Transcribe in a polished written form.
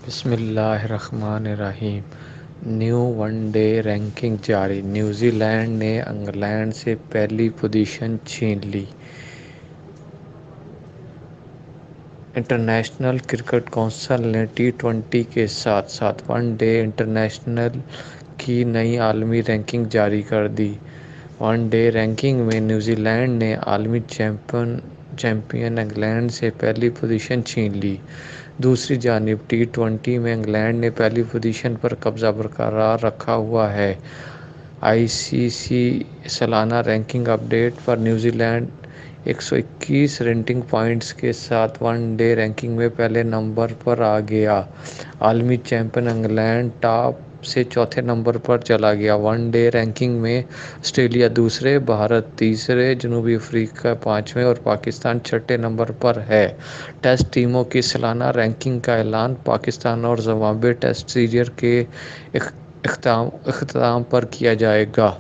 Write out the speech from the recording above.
بسم اللہ الرحمن الرحیم۔ نیو ون ڈے رینکنگ جاری، نیوزی لینڈ نے انگلینڈ سے پہلی پوزیشن چھین لی۔ انٹرنیشنل کرکٹ کونسل نے ٹی20 کے ساتھ ساتھ ون ڈے انٹرنیشنل کی نئی عالمی رینکنگ جاری کر دی۔ ون ڈے رینکنگ میں نیوزی لینڈ نے عالمی چیمپئن انگلینڈ سے پہلی پوزیشن چھین لی۔ دوسری جانب ٹی20 میں انگلینڈ نے پہلی پوزیشن پر قبضہ برقرار رکھا ہوا ہے۔ آئی سی سی سالانہ رینکنگ اپ ڈیٹ پر نیوزی لینڈ 121 ریٹنگ پوائنٹس کے ساتھ ون ڈے رینکنگ میں پہلے نمبر پر آ گیا۔ عالمی چیمپئن انگلینڈ ٹاپ سے چوتھے نمبر پر چلا گیا۔ ون ڈے رینکنگ میں آسٹریلیا دوسرے، بھارت تیسرے، جنوبی افریقہ پانچویں اور پاکستان چھٹے نمبر پر ہے۔ ٹیسٹ ٹیموں کی سالانہ رینکنگ کا اعلان پاکستان اور زمبابوے ٹیسٹ سیریز کے اختتام پر کیا جائے گا۔